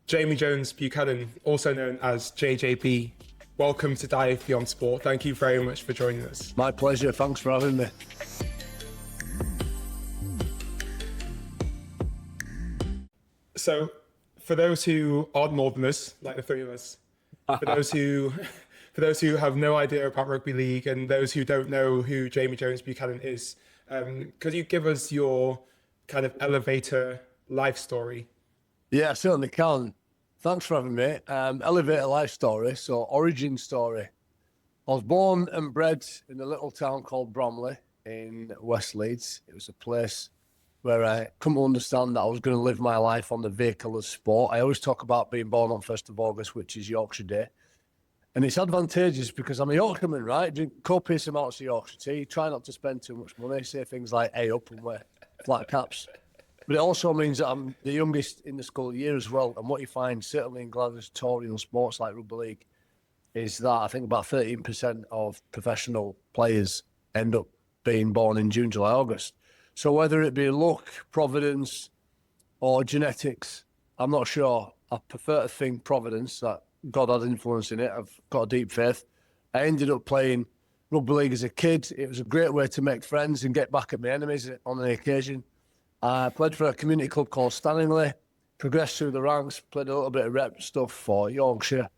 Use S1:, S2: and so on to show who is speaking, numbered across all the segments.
S1: Jamie Jones-Buchanan, also known as JJB, welcome to Dive Beyond Sport. Thank you very much for joining us.
S2: My pleasure. Thanks for having me.
S1: So, for those who aren't Northerners, like the three of us, for those who have no idea about rugby league and those who don't know who Jamie Jones-Buchanan is, could you give us your kind of elevator life story?
S2: Yeah, I certainly can. Thanks for having me. Elevator life story, so origin story. I was born and bred in a little town called Bromley in West Leeds. It was a place where I come to understand that I was going to live my life on the vehicle of sport. I always talk about being born on 1st of August, which is Yorkshire Day. And it's advantageous because I'm a Yorkshireman, right? Drink copious amounts of Yorkshire tea, try not to spend too much money, say things like A up and wear flat caps. But it also means that I'm the youngest in the school year as well. And what you find, certainly in gladiatorial sports like rugby league, is that I think about 13% of professional players end up being born in June, July, August. So whether it be luck, providence, or genetics, I'm not sure. I prefer to think providence, that God had influence in it. I've got a deep faith. I ended up playing rugby league as a kid. It was a great way to make friends and get back at my enemies on an occasion. I played for a community club called Stanningley, progressed through the ranks, played a little bit of rep stuff for Yorkshire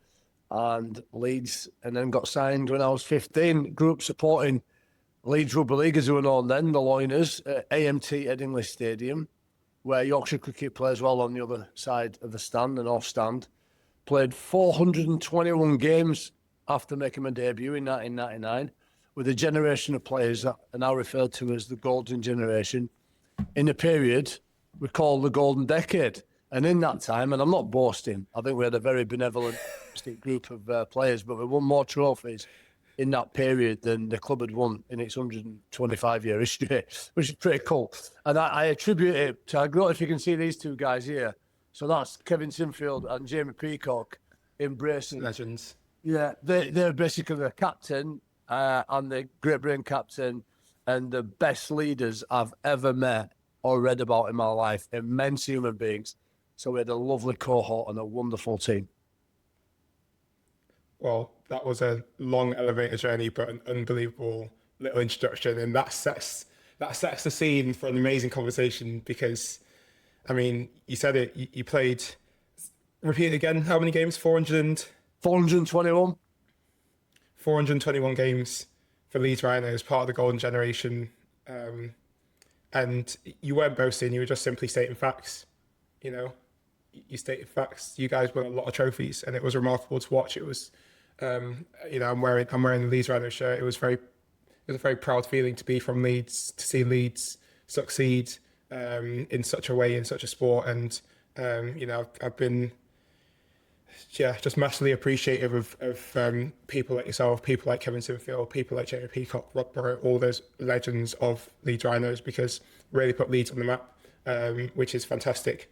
S2: and Leeds, and then got signed when I was 15. Grew up supporting Leeds Rugby League, as they were known then, the Loiners, at AMT Headingley Stadium, where Yorkshire cricket plays well on the other side of the stand, the north stand. Played 421 games after making my debut in 1999 with a generation of players that are now referred to as the Golden Generation, in a period we call the Golden Decade. And in that time, and I'm not boasting, I think we had a very benevolent group of players, but we won more trophies in that period than the club had won in its 125-year history, which is pretty cool. And I attribute it to, I don't know if you can see these two guys here. So that's Kevin Sinfield and Jamie Peacock embracing.
S1: Legends.
S2: Yeah, they're basically the captain and the Great Britain captain and the best leaders I've ever met or read about in my life. Immense human beings. So we had a lovely cohort and a wonderful team.
S1: Well, that was a long elevator journey, but an unbelievable little introduction, and that sets the scene for an amazing conversation. Because, I mean, you said it. You played. Repeat it again. How many games?
S2: 421.
S1: 421 games for Leeds Rhinos, part of the Golden Generation, and you weren't boasting. You were just simply stating facts. You know, you stated facts. You guys won a lot of trophies, and it was remarkable to watch. It was. I'm wearing the Leeds Rhinos shirt. It was a very proud feeling to be from Leeds, to see Leeds succeed in such a way, in such a sport. And I've been just massively appreciative of people like yourself, people like Kevin Sinfield, people like Jamie Peacock, Rob Burrow, all those legends of Leeds Rhinos, because really put Leeds on the map, which is fantastic.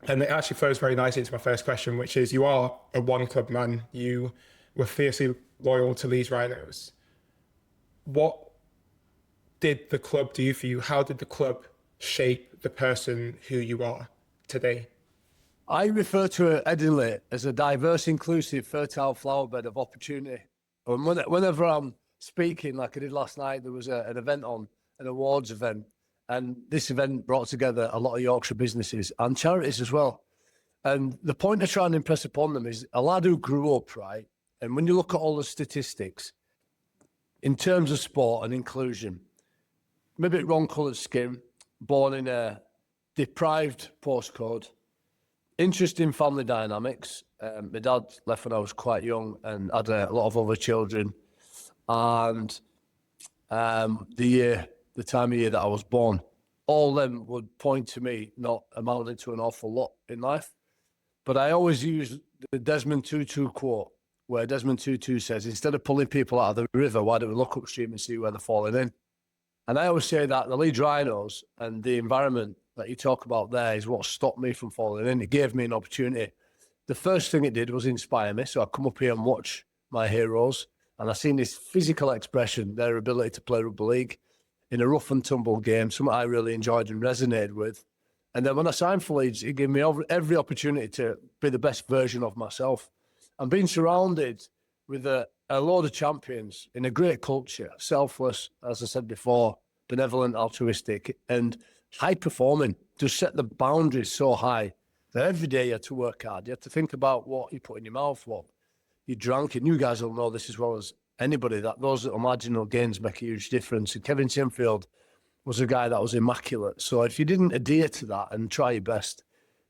S1: And it actually flows very nicely into my first question, which is, you are a one-club man. You were fiercely loyal to Leeds Rhinos. What did the club do for you? How did the club shape the person who you are today?
S2: I refer to Headingley as a diverse, inclusive, fertile flower bed of opportunity. And whenever I'm speaking, like I did last night, there was an event on, an awards event. And this event brought together a lot of Yorkshire businesses and charities as well. And the point I try and impress upon them is a lad who grew up, right? And when you look at all the statistics, in terms of sport and inclusion, maybe wrong-coloured skin, born in a deprived postcode, interesting family dynamics. My dad left when I was quite young and had a lot of other children. And the time of year that I was born, all them would point to me not amounting to an awful lot in life. But I always use the Desmond Tutu quote, where Desmond Tutu says, instead of pulling people out of the river, why don't we look upstream and see where they're falling in? And I always say that the Leeds Rhinos and the environment that you talk about there is what stopped me from falling in. It gave me an opportunity. The first thing it did was inspire me. So I come up here and watch my heroes, and I've seen this physical expression, their ability to play rugby league in a rough and tumble game, something I really enjoyed and resonated with. And then when I signed for Leeds, it gave me every opportunity to be the best version of myself. And being surrounded with a load of champions in a great culture, selfless, as I said before, benevolent, altruistic, and high performing, just set the boundaries so high that every day you had to work hard. You had to think about what you put in your mouth, what you drank. And you guys will know this as well as anybody, that those little marginal gains make a huge difference. And Kevin Sinfield was a guy that was immaculate. So if you didn't adhere to that and try your best,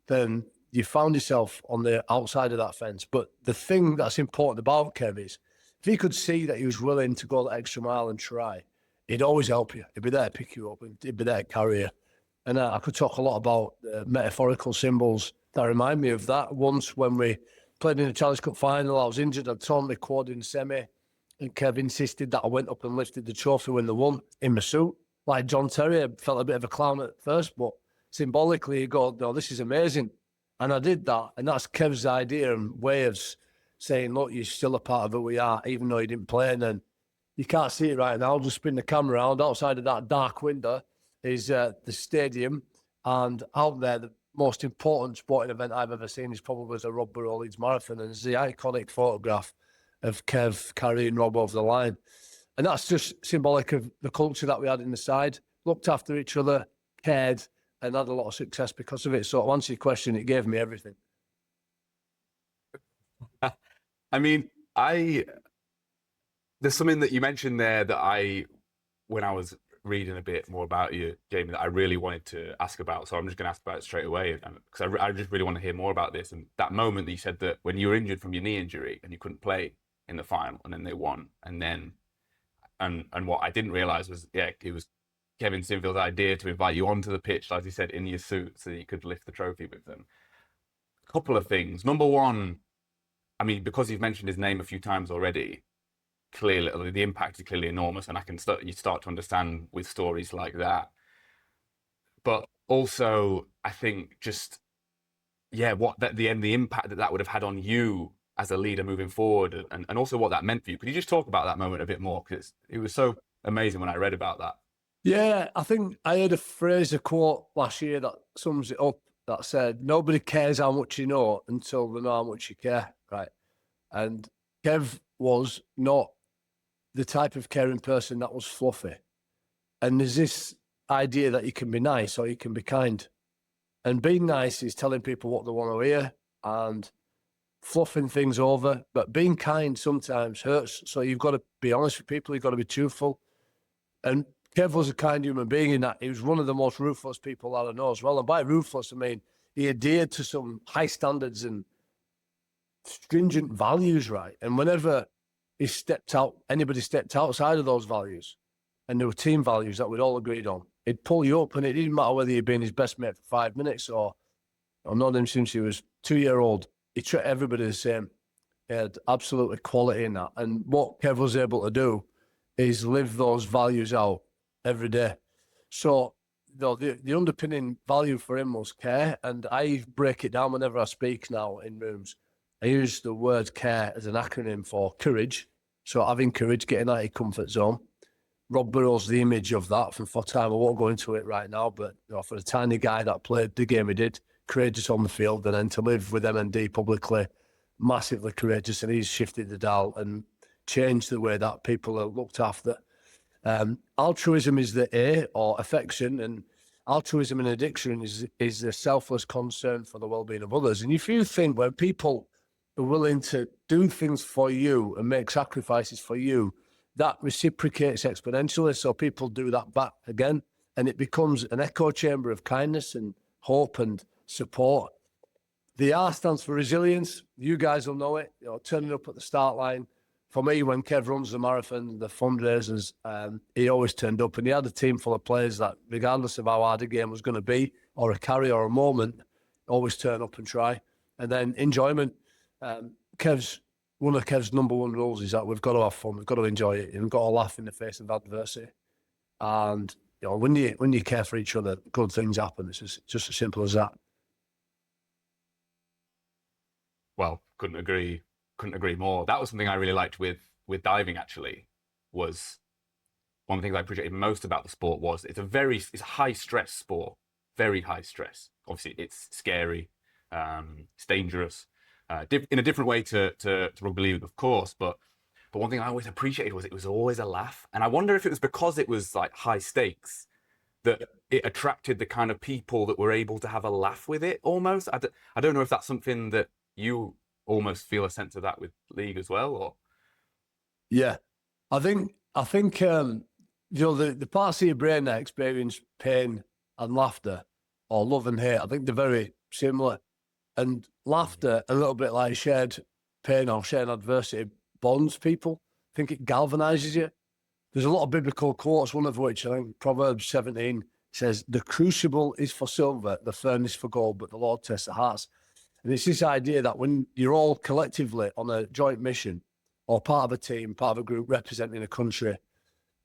S2: then you found yourself on the outside of that fence. But the thing that's important about Kev is if he could see that he was willing to go that extra mile and try, he'd always help you. He'd be there to pick you up, and he'd be there to carry you. And I could talk a lot about metaphorical symbols that remind me of that. Once when we played in the Challenge Cup final, I was injured. I'd torn my quad in semi, and Kev insisted that I went up and lifted the trophy when they won in my suit. Like John Terry, I felt a bit of a clown at first, but symbolically you go, no, this is amazing. And I did that. And that's Kev's idea and way of saying, look, you're still a part of who we are, even though you didn't play. And then you can't see it right now. I'll just spin the camera around. Outside of that dark window is the stadium. And out there, the most important sporting event I've ever seen is probably the Rugby Leeds Marathon. And it's the iconic photograph of Kev carrying Rob over the line. And that's just symbolic of the culture that we had in the side. Looked after each other, cared, and had a lot of success because of it. So to answer your question, it gave me everything.
S3: I mean, there's something that you mentioned there that when I was reading a bit more about you, Jamie, that I really wanted to ask about. So I'm just going to ask about it straight away because I just really want to hear more about this. And that moment that you said that when you were injured from your knee injury and you couldn't play in the final and then they won and then... And what I didn't realise was, it was Kevin Sinfield's idea to invite you onto the pitch, as he said, in your suit so that you could lift the trophy with them. A couple of things. Number one, I mean, because you've mentioned his name a few times already, clearly the impact is clearly enormous, and you start to understand with stories like that. But also, I think just, the impact that would have had on you as a leader moving forward, and also what that meant for you. Could you just talk about that moment a bit more? Because it was so amazing when I read about that.
S2: Yeah, I think I heard a quote last year that sums it up, that said, nobody cares how much you know until they know how much you care, right? And Kev was not the type of caring person that was fluffy. And there's this idea that you can be nice or you can be kind. And being nice is telling people what they want to hear and fluffing things over, but being kind sometimes hurts. So you've got to be honest with people. You've got to be truthful. And Kev was a kind human being in that he was one of the most ruthless people that I know as well. And by ruthless, I mean he adhered to some high standards and stringent values, right? And whenever anybody stepped outside of those values, and there were team values that we'd all agreed on, he'd pull you up, and it didn't matter whether you'd been his best mate for 5 minutes or I've known him since he was 2-year-old. He treated everybody the same. He had absolutely quality in that. And what Kev was able to do is live those values out every day. So the underpinning value for him was care. And I break it down whenever I speak now in rooms. I use the word care as an acronym for courage. So having courage, getting out of your comfort zone. Rob Burrow's the image of that from for time. I won't go into it right now, but for a tiny guy that played the game he did, courageous on the field, and then to live with MND publicly, massively courageous, and he's shifted the dial and changed the way that people are looked after. Altruism is the A, or affection, and altruism in addiction is the selfless concern for the well-being of others. And if you think when people are willing to do things for you and make sacrifices for you, that reciprocates exponentially, so people do that back again, and it becomes an echo chamber of kindness and hope and support. The R stands for resilience. You guys will know it. Turning up at the start line. For me, when Kev runs the marathon, the fundraisers, he always turned up, and he had a team full of players that, regardless of how hard a game was going to be, or a carry or a moment, always turn up and try. And then enjoyment. One of Kev's number one rules is that we've got to have fun, we've got to enjoy it, and we've got to laugh in the face of adversity. And when you care for each other, good things happen. It's just as simple as that.
S3: Well, couldn't agree more. That was something I really liked with diving, actually, was one of the things I appreciated most about the sport was it's a high stress sport, very high stress, obviously it's scary, it's dangerous, in a different way to rugby league, of course. But one thing I always appreciated was it was always a laugh. And I wonder if it was because it was like high stakes that it attracted the kind of people that were able to have a laugh with it almost. I don't know if that's something that you almost feel a sense of that with league as well, or?
S2: Yeah, I think the parts of your brain that experience pain and laughter, or love and hate, I think they're very similar. And laughter, a little bit like shared pain or shared adversity, bonds people. I think it galvanizes you. There's a lot of biblical quotes, one of which I think Proverbs 17 says, "The crucible is for silver, the furnace for gold, but the Lord tests the hearts." And it's this idea that when you're all collectively on a joint mission, or part of a team, part of a group representing a country,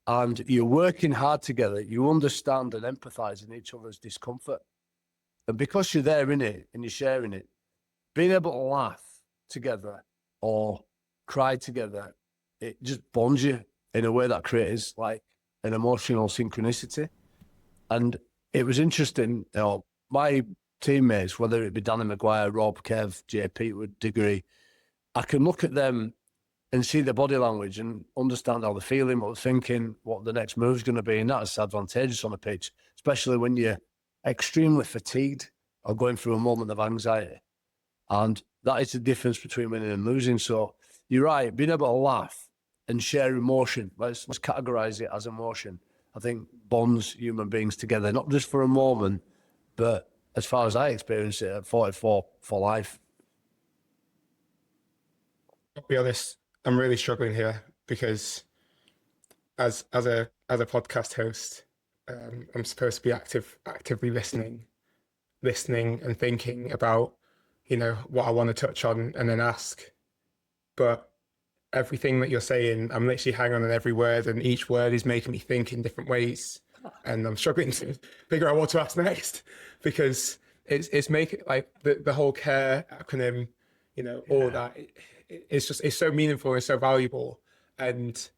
S2: and you're working hard together, you understand and empathize in each other's discomfort. And because you're there in it and you're sharing it, being able to laugh together or cry together, it just bonds you in a way that creates like an emotional synchronicity. And it was interesting, my teammates, whether it be Danny Maguire, Rob, Kev, JP with degree, I can look at them and see their body language and understand how they're feeling, what they're thinking, what the next move's going to be. And that's advantageous on a pitch, especially when you're extremely fatigued or going through a moment of anxiety. And that is the difference between winning and losing. So you're right, being able to laugh and share emotion, let's categorize it as emotion, I think bonds human beings together, not just for a moment, but as far as I experience it at 44, for life.
S1: I'll be honest, I'm really struggling here because as a podcast host, I'm supposed to be actively listening and thinking about, what I want to touch on and then ask. But everything that you're saying, I'm literally hanging on every word, and each word is making me think in different ways. And I'm struggling to figure out what to ask next, because it's making like the whole CARE acronym, all that. It's so meaningful and so valuable, and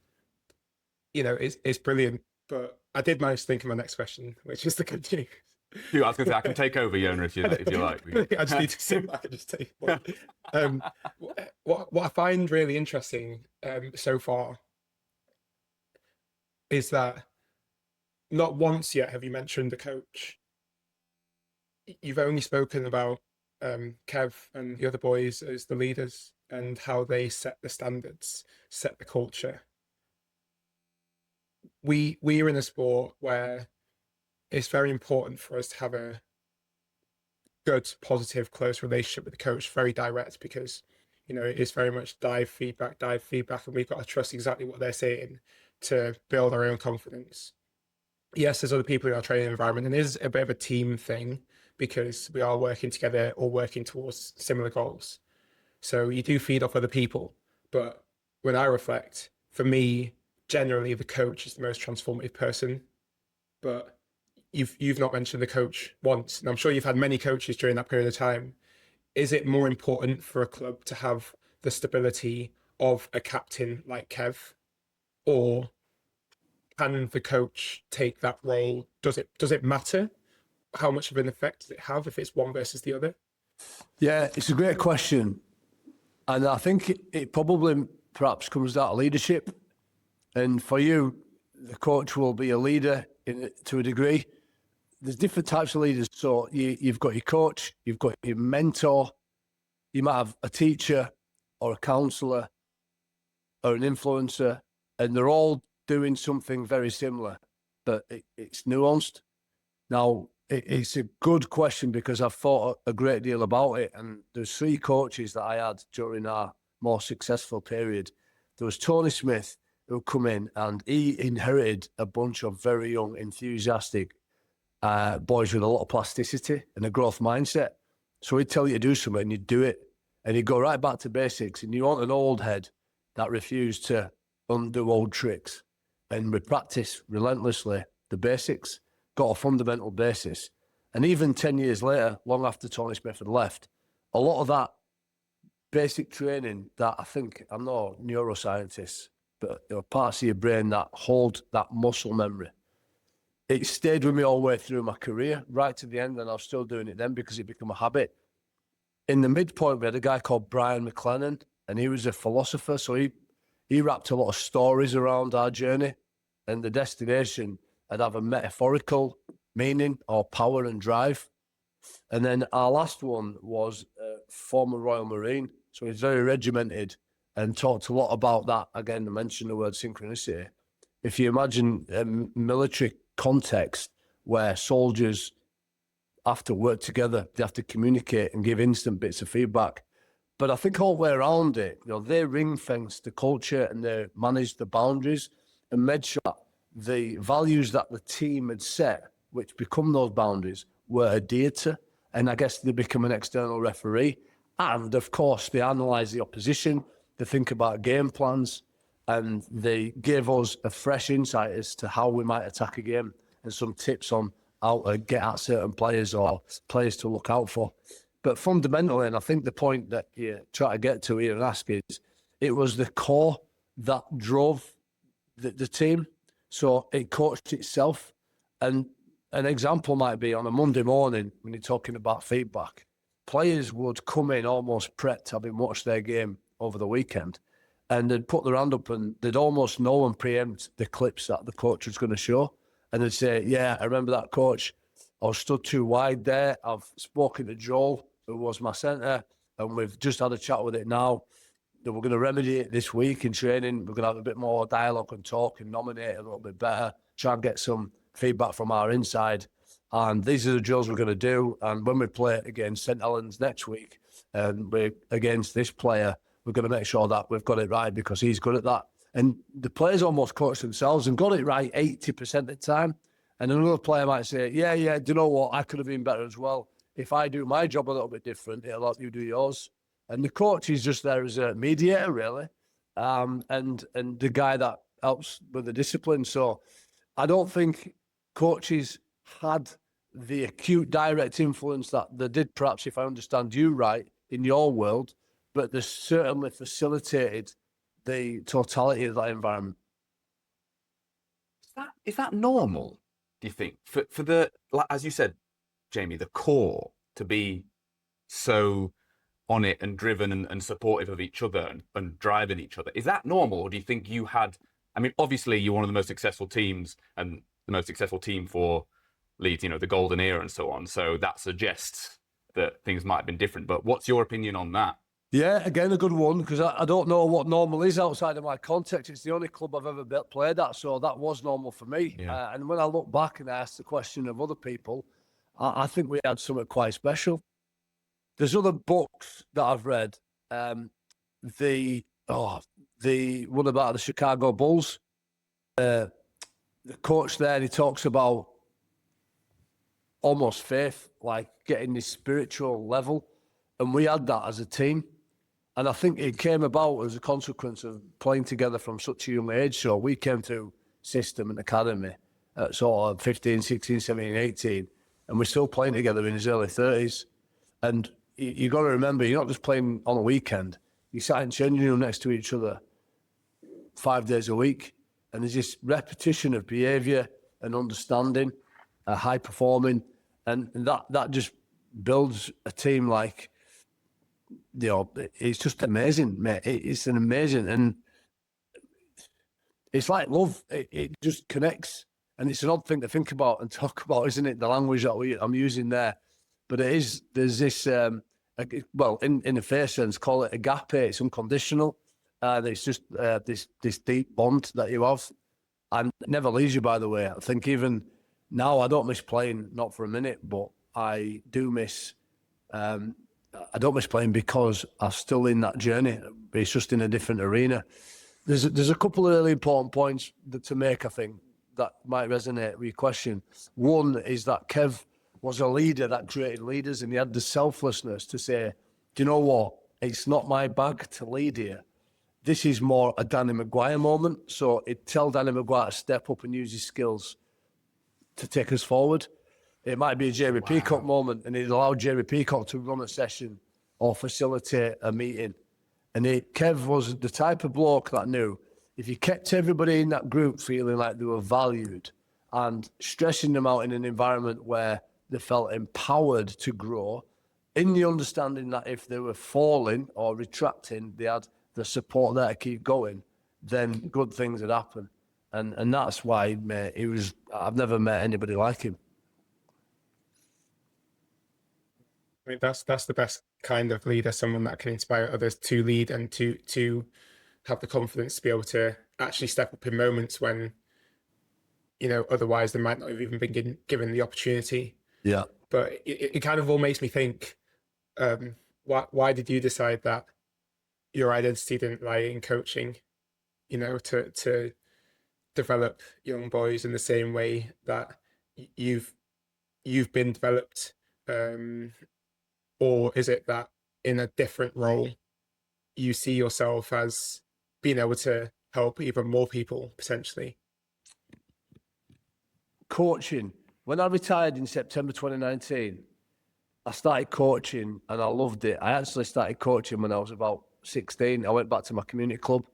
S1: it's brilliant. But I did manage to think of my next question, which is the good news.
S3: I was going to say, I can take over, Yona, if you like.
S1: I just need to sit back and just take one. What I find really interesting so far is that not once yet have you mentioned the coach. You've only spoken about Kev and the other boys as the leaders and how they set the standards, set the culture. We are in a sport where it's very important for us to have a good, positive, close relationship with the coach, very direct, because it is very much dive feedback, and we've got to trust exactly what they're saying to build our own confidence. Yes, there's other people in our training environment, and it is a bit of a team thing because we are working together or working towards similar goals. So you do feed off other people. But when I reflect, for me, generally the coach is the most transformative person. But you've not mentioned the coach once, and I'm sure you've had many coaches during that period of time. Is it more important for a club to have the stability of a captain like Kev, or can the coach take that role? Does it matter? How much of an effect does it have if it's one versus the other?
S2: Yeah, it's a great question. And I think it probably perhaps comes down to leadership. And for you, the coach will be a leader to a degree. There's different types of leaders. So you've got your coach, you've got your mentor, you might have a teacher or a counsellor or an influencer, and they're all doing something very similar, but it's nuanced. Now, it's a good question because I've thought a great deal about it, and there's 3 coaches that I had during our more successful period. There was Tony Smith, who come in, and he inherited a bunch of very young, enthusiastic boys with a lot of plasticity and a growth mindset. So he'd tell you to do something and you'd do it. And he'd go right back to basics. And you want an old head that refused to undo old tricks. And we practice relentlessly the basics, got a fundamental basis. And even 10 years later, long after Tony Smith had left, a lot of that basic training that I think, I'm not a neuroscientist, but parts of your brain that hold that muscle memory, it stayed with me all the way through my career, right to the end, and I was still doing it then because it became a habit. In the midpoint, we had a guy called Brian McLennan, and he was a philosopher, so he wrapped a lot of stories around our journey, and the destination would have a metaphorical meaning or power and drive. And then our last one was a former Royal Marine, so he's very regimented and talked a lot about that. Again, I mentioned the word synchronicity. If you imagine a military context where soldiers have to work together, they have to communicate and give instant bits of feedback. But I think all the way around it, they ring-fenced the culture and they managed the boundaries and made sure that the values that the team had set, which become those boundaries, were adhered to. And I guess they become an external referee. And of course, they analyse the opposition, they think about game plans, and they gave us a fresh insight as to how we might attack a game and some tips on how to get at certain players or players to look out for. But fundamentally, and I think the point that you try to get to here and ask is, it was the core that drove the team. So it coached itself. And an example might be on a Monday morning when you're talking about feedback, players would come in almost prepped, having watched their game over the weekend, and they'd put their hand up and they'd almost know and preempt the clips that the coach was going to show. And they'd say, yeah, I remember that, coach. I was stood too wide there. I've spoken to Joel, who was my centre, and we've just had a chat with it now. We're going to remedy it this week in training. We're going to have a bit more dialogue and talk and nominate a little bit better, try and get some feedback from our inside. And these are the drills we're going to do. And when we play against St Helens next week, and we're against this player, we're going to make sure that we've got it right because he's good at that. And the players almost coached themselves and got it right 80% of the time. And another player might say, yeah, do you know what? I could have been better as well. If I do my job a little bit different, it'll help you do yours. And the coach is just there as a mediator, really, and the guy that helps with the discipline. So I don't think coaches had the acute direct influence that they did, perhaps, if I understand you right, in your world, but they certainly facilitated the totality of that environment.
S3: Is that normal, do you think? For the, like, as you said, Jamie, the core to be so on it and driven and supportive of each other and driving each other. Is that normal? Or do you think you had, I mean, obviously you're one of the most successful teams and the most successful team for Leeds, the golden era and so on. So that suggests that things might have been different. But what's your opinion on that?
S2: Yeah, again, a good one, because I don't know what normal is outside of my context. It's the only club I've ever played at, so that was normal for me.
S3: Yeah.
S2: And when I look back and I ask the question of other people, I think we had something quite special. There's other books that I've read. The one about the Chicago Bulls. The coach there, he talks about almost faith, like getting this spiritual level. And we had that as a team. And I think it came about as a consequence of playing together from such a young age. So we came to system and academy at sort of 15, 16, 17, 18. And we're still playing together in his early 30s. And you got to remember, you're not just playing on a weekend. You sat in changing room next to each other 5 days a week. And there's this repetition of behaviour and understanding, high performing. And that just builds a team like, it's just amazing, mate. It's an amazing, and it's like love. It just connects. And it's an odd thing to think about and talk about, isn't it? The language that I'm using there. But there's this, in the first sense, call it agape. It's unconditional. It's just this deep bond that you have. And it never leaves you, by the way. I think even now, I don't miss playing, not for a minute, but I do miss, I don't miss playing because I'm still in that journey. It's just in a different arena. There's a couple of really important points to make, I think, that might resonate with your question. One is that Kev was a leader that created leaders, and he had the selflessness to say, do you know what? It's not my bag to lead here. This is more a Danny Maguire moment. So it tell Danny Maguire to step up and use his skills to take us forward. It might be a Jerry Peacock moment, and it allowed Jerry Peacock to run a session or facilitate a meeting. And Kev was the type of bloke that knew if you kept everybody in that group feeling like they were valued and stressing them out in an environment where they felt empowered to grow, in the understanding that if they were falling or retracting, they had the support there to keep going, then good things would happen. And that's why, mate, I've never met anybody like him.
S1: I mean, that's the best kind of leader, someone that can inspire others to lead and to have the confidence to be able to actually step up in moments when, otherwise they might not have even been given the opportunity.
S2: Yeah.
S1: But it kind of all makes me think, why did you decide that your identity didn't lie in coaching, to develop young boys in the same way that you've been developed, or is it that in a different role you see yourself as being able to help even more people potentially?
S2: Coaching. When I retired in September 2019, I started coaching and I loved it. I actually started coaching when I was about 16. I went back to my community club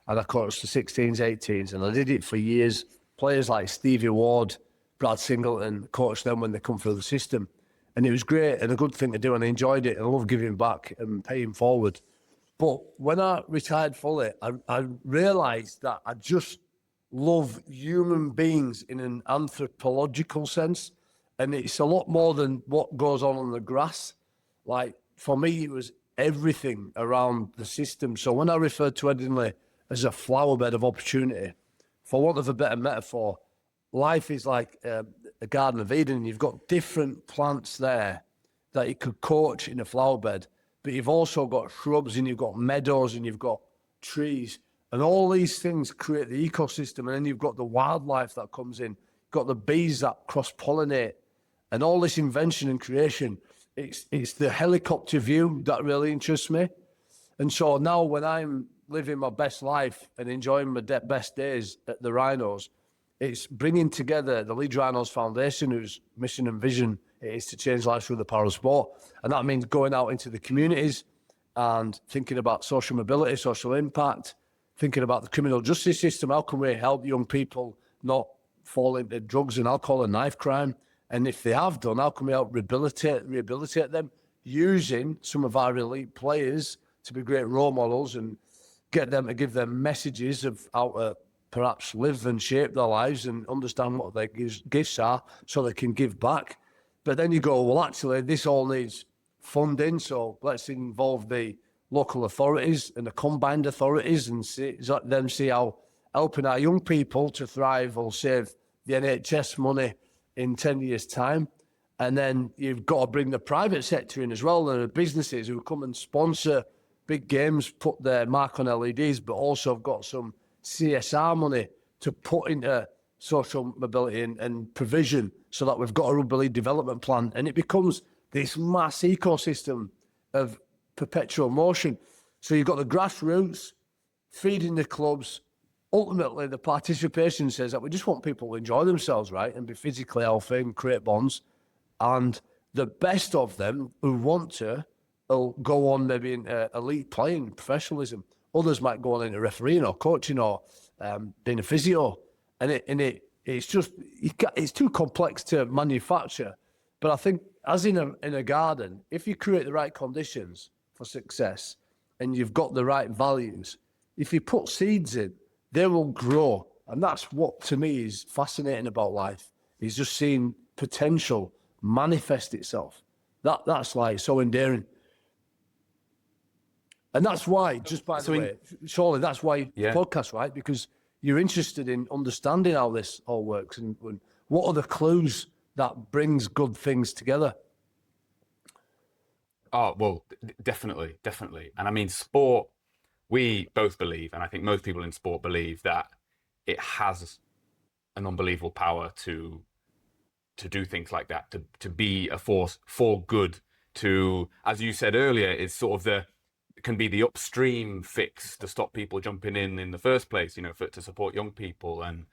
S2: and I coached the 16s, 18s, and I did it for years. Players like Stevie Ward, Brad Singleton, coached them when they come through the system. And it was great and a good thing to do, and I enjoyed it. I love giving back and paying forward. But when I retired fully, I realised that I just love human beings in an anthropological sense. And it's a lot more than what goes on the grass. Like, for me, it was everything around the system. So when I referred to Headingley as a flower bed of opportunity, for want of a better metaphor, life is like a Garden of Eden. You've got different plants there that you could coach in a flower bed, but you've also got shrubs and you've got meadows and you've got trees. And all these things create the ecosystem. And then you've got the wildlife that comes in. You've got the bees that cross-pollinate. And all this invention and creation, it's the helicopter view that really interests me. And so now when I'm living my best life and enjoying my best days at the Rhinos, it's bringing together the Leeds Rhinos Foundation, whose mission and vision it is to change lives through the power of sport. And that means going out into the communities and thinking about social mobility, social impact, thinking about the criminal justice system. How can we help young people not fall into drugs and alcohol and knife crime? And if they have done, how can we help rehabilitate them using some of our elite players to be great role models and get them to give them messages of how to perhaps live and shape their lives and understand what their gifts are so they can give back. But then you go, well, actually, this all needs funding, so let's involve the local authorities and the combined authorities and see how helping our young people to thrive will save the NHS money in 10 years' time. And then you've got to bring the private sector in as well. There are businesses who come and sponsor big games, put their mark on LEDs, but also have got some CSR money to put into social mobility and provision so that we've got a rugby league development plan. And it becomes this mass ecosystem of perpetual motion. So you've got the grassroots feeding the clubs. Ultimately, the participation says that we just want people to enjoy themselves, right, and be physically healthy and create bonds. And the best of them who want to will go on maybe in elite playing professionalism. Others might go on into refereeing or coaching or being a physio. And it's just, it's too complex to manufacture. But I think, as in a garden, if you create the right conditions for success and you've got the right values, if you put seeds in, they will grow. And that's what, to me, is fascinating about life, is just seeing potential manifest itself. That's like so endearing. And that's why, just by the way, surely that's why podcast, right? Because you're interested in understanding how this all works and what are the clues that brings good things together.
S3: Oh, well, definitely. And I mean, sport, we both believe, and I think most people in sport believe, that it has an unbelievable power to do things like that, to be a force for good, to, as you said earlier, it's sort of can be the upstream fix to stop people jumping in the first place, to support young people. And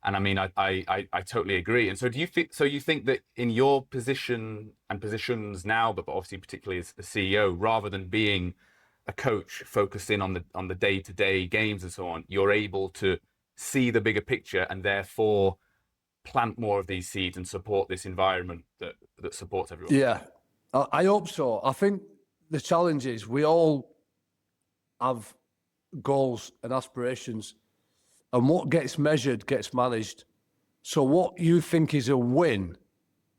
S3: I mean, I totally agree. And so you think that in your position and positions now, but obviously particularly as the CEO, rather than being a coach focusing on the day-to-day games and so on, you're able to see the bigger picture and therefore plant more of these seeds and support this environment that supports everyone?
S2: Yeah, I hope so. I think the challenge is we all have goals and aspirations, and what gets measured gets managed. So what you think is a win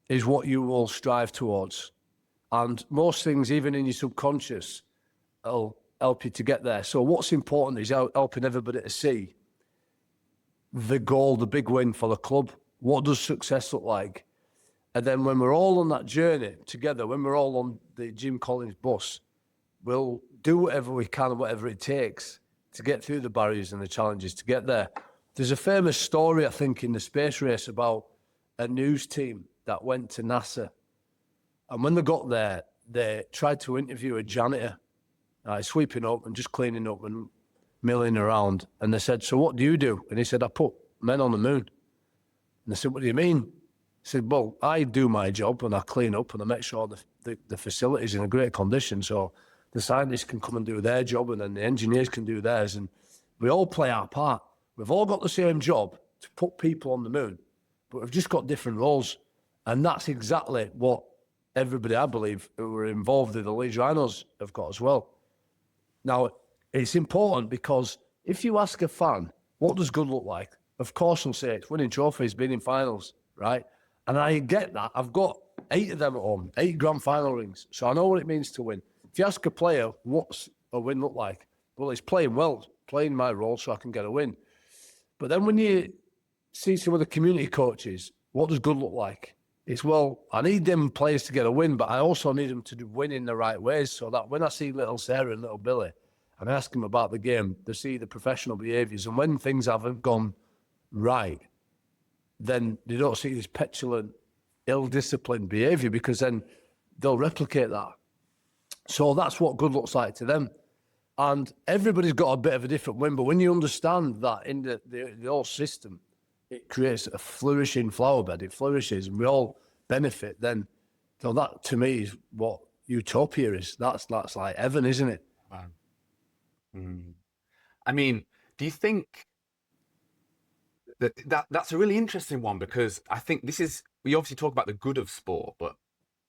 S2: is what you will strive towards. And most things, even in your subconscious, will help you to get there. So what's important is helping everybody to see the goal, the big win for the club. What does success look like? And then when we're all on that journey together, when we're all on the Jim Collins bus, we'll do whatever we can, whatever it takes to get through the barriers and the challenges to get there. There's a famous story, I think, in the space race about a news team that went to NASA. And when they got there, they tried to interview a janitor, sweeping up and just cleaning up and milling around. And they said, so what do you do? And he said, I put men on the moon. And they said, what do you mean? He said, well, I do my job and I clean up and I make sure the facility's in a great condition so the scientists can come and do their job and then the engineers can do theirs. And we all play our part. We've all got the same job to put people on the moon, but we've just got different roles. And that's exactly what everybody, I believe, who were involved in the Leeds Rhinos have got as well. Now, it's important because if you ask a fan, what does good look like? Of course, they'll say it's winning trophies, being in finals, right? And I get that. I've got 8 of them at home, 8 grand final rings. So I know what it means to win. If you ask a player, what's a win look like? Well, it's playing well, playing my role so I can get a win. But then when you see some of the community coaches, what does good look like? It's, well, I need them players to get a win, but I also need them to win in the right ways so that when I see little Sarah and little Billy and I ask them about the game, they see the professional behaviours. And when things haven't gone right, then they don't see this petulant, ill-disciplined behaviour because then they'll replicate that. So that's what good looks like to them. And everybody's got a bit of a different win, but when you understand that in the whole system, it creates a flourishing flower bed, it flourishes and we all benefit, then so that to me is what utopia is. That's like heaven, isn't it?
S3: Wow. I mean, do you think that's a really interesting one? Because I think we obviously talk about the good of sport, but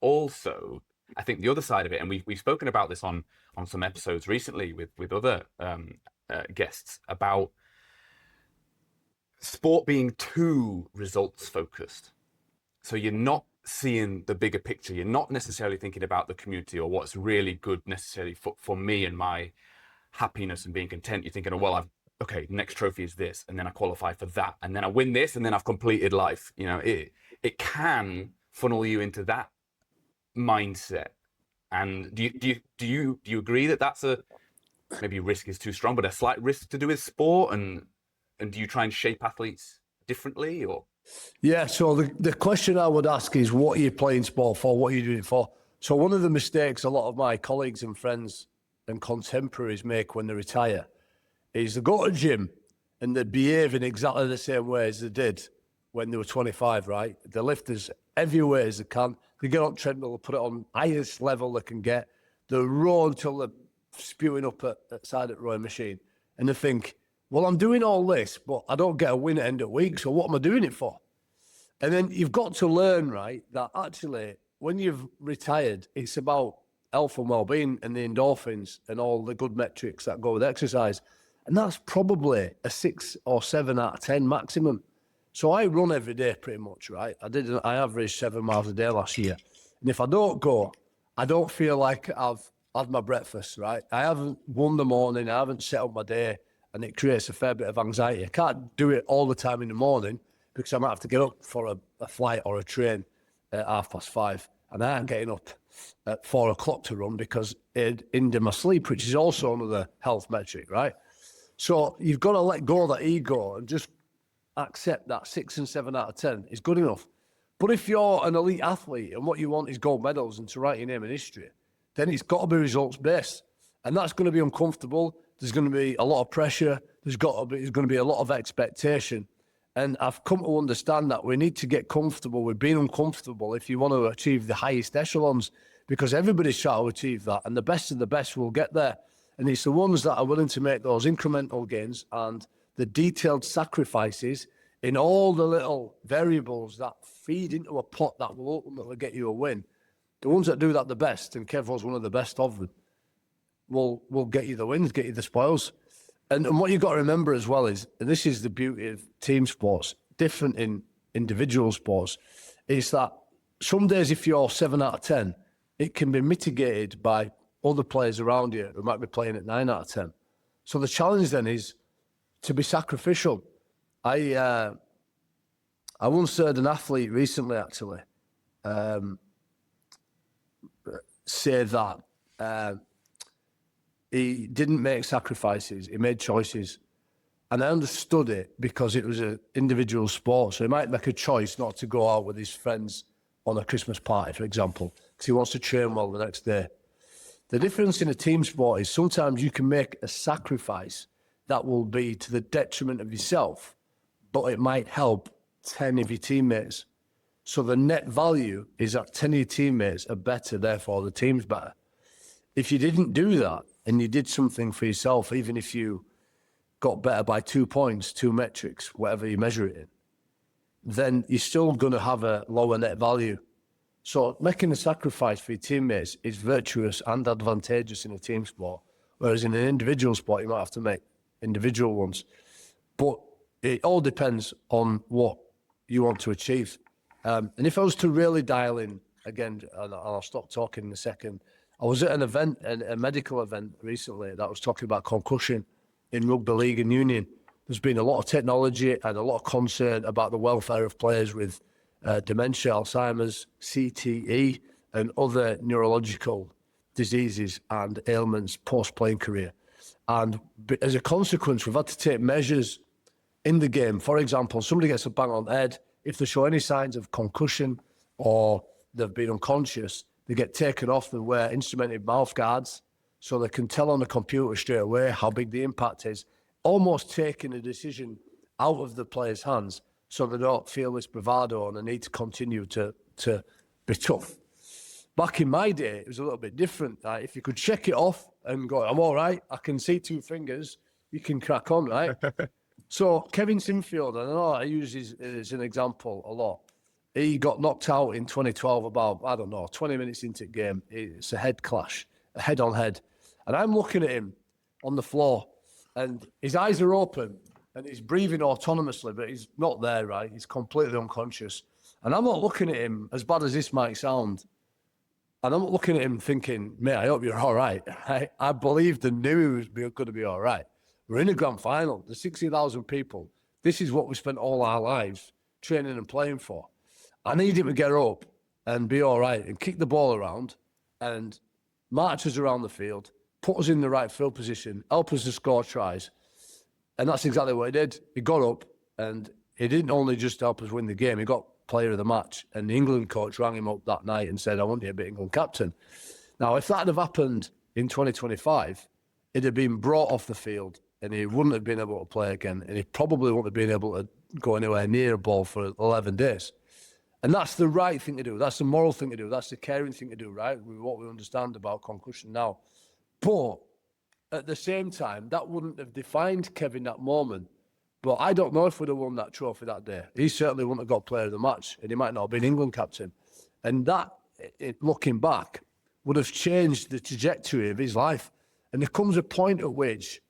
S3: also I think the other side of it, and we've spoken about this on some episodes recently with other guests about sport being too results focused. So you're not seeing the bigger picture. You're not necessarily thinking about the community or what's really good necessarily for me and my happiness and being content. You're thinking, oh, well, okay, next trophy is this, and then I qualify for that, and then I win this, and then I've completed life. You know, it can funnel you into that mindset. And do you agree that that's maybe risk is too strong, but a slight risk to do with sport? And do you try and shape athletes differently, or?
S2: Yeah, so the question I would ask is, what are you playing sport for? What are you doing it for? So one of the mistakes a lot of my colleagues and friends and contemporaries make when they retire is they go to the gym and they behave in exactly the same way as they did when they were 25, right? They lift as heavy weight as they can. They get on treadmill, they put it on highest level they can get. They row until they're spewing up at side of the rowing machine. And they think, well, I'm doing all this, but I don't get a win at end of week, so what am I doing it for? And then you've got to learn, right, that actually when you've retired, it's about health and well-being and the endorphins and all the good metrics that go with exercise. And that's probably a 6 or 7 out of 10 maximum. So I run every day pretty much, right? I averaged 7 miles a day last year. And if I don't go, I don't feel like I've had my breakfast, right? I haven't won the morning, I haven't set up my day, and it creates a fair bit of anxiety. I can't do it all the time in the morning because I might have to get up for a flight or a train at 5:30. And I ain't getting up at 4 o'clock to run because it into my sleep, which is also another health metric, right? So you've got to let go of that ego and just accept that 6 and 7 out of 10 is good enough. But if you're an elite athlete and what you want is gold medals and to write your name in history, then it's got to be results based. And that's going to be uncomfortable. There's going to be a lot of pressure. There's going to be a lot of expectation. And I've come to understand that we need to get comfortable with being uncomfortable if you want to achieve the highest echelons, because everybody's trying to achieve that. And the best of the best will get there. And it's the ones that are willing to make those incremental gains and the detailed sacrifices in all the little variables that feed into a pot that will ultimately get you a win, the ones that do that the best, and Kev was one of the best of them, will get you the wins, get you the spoils. And what you've got to remember as well is, and this is the beauty of team sports, different in individual sports, is that some days if you're 7 out of 10, it can be mitigated by other players around you who might be playing at 9 out of 10. So the challenge then is to be sacrificial. I once heard an athlete recently, actually, say that he didn't make sacrifices, he made choices. And I understood it because it was an individual sport. So he might make a choice not to go out with his friends on a Christmas party, for example, because he wants to train well the next day. The difference in a team sport is sometimes you can make a sacrifice that will be to the detriment of yourself, but it might help 10 of your teammates. So the net value is that 10 of your teammates are better, therefore the team's better. If you didn't do that and you did something for yourself, even if you got better by 2 points, 2 metrics, whatever you measure it in, then you're still going to have a lower net value. So making a sacrifice for your teammates is virtuous and advantageous in a team sport, whereas in an individual sport, you might have to make individual ones. But it all depends on what you want to achieve. And if I was to really dial in, again, and I'll stop talking in a second, I was at an event, a medical event recently that was talking about concussion in Rugby League and Union. There's been a lot of technology and a lot of concern about the welfare of players with dementia, Alzheimer's, CTE, and other neurological diseases and ailments post-playing career. And as a consequence, we've had to take measures in the game. For example, somebody gets a bang on the head. If they show any signs of concussion or they've been unconscious, they get taken off and wear instrumented mouth guards so they can tell on the computer straight away how big the impact is, almost taking a decision out of the player's hands so they don't feel this bravado and they need to continue to be tough. Back in my day, it was a little bit different. Right? If you could check it off and go, I'm all right, I can see 2 fingers, you can crack on, right? So Kevin Sinfield, I know I use his as an example a lot. He got knocked out in 2012 about, 20 minutes into the game. It's a head clash, a head-on-head. And I'm looking at him on the floor and his eyes are open and he's breathing autonomously, but he's not there, right? He's completely unconscious. And I'm not looking at him, as bad as this might sound, and I'm not looking at him thinking, mate, I hope you're all right. I believed and knew he was going to be all right. We're in a grand final. There's 60,000 people. This is what we spent all our lives training and playing for. I need him to get up and be all right and kick the ball around and march us around the field, put us in the right field position, help us to score tries. And that's exactly what he did. He got up and he didn't only just help us win the game, he got player of the match. And the England coach rang him up that night and said, I want you to be England captain. Now, if that had have happened in 2025, he'd have been brought off the field and he wouldn't have been able to play again. And he probably wouldn't have been able to go anywhere near a ball for 11 days. And that's the right thing to do. That's the moral thing to do. That's the caring thing to do, right? With what we understand about concussion now. But at the same time, that wouldn't have defined Kevin that moment. But I don't know if we'd have won that trophy that day. He certainly wouldn't have got player of the match, and he might not have been England captain. And that, looking back, would have changed the trajectory of his life. And there comes a point at which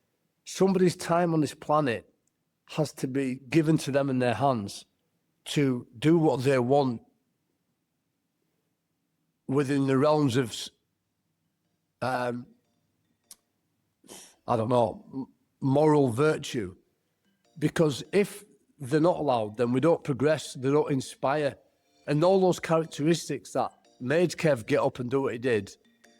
S2: somebody's time on this planet has to be given to them in their hands to do what they want within the realms of, moral virtue. Because if they're not allowed, then we don't progress, they don't inspire. And all those characteristics that made Kev get up and do what he did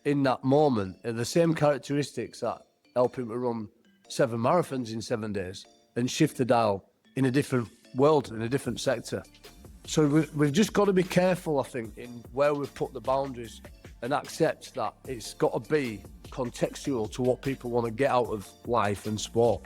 S2: in that moment are the same characteristics that help him to run 7 marathons in 7 days and shift the dial in a different world, in a different sector. So we've just got to be careful, I think, in where we've put the boundaries and accept that it's got to be contextual to what people want to get out of life and sport.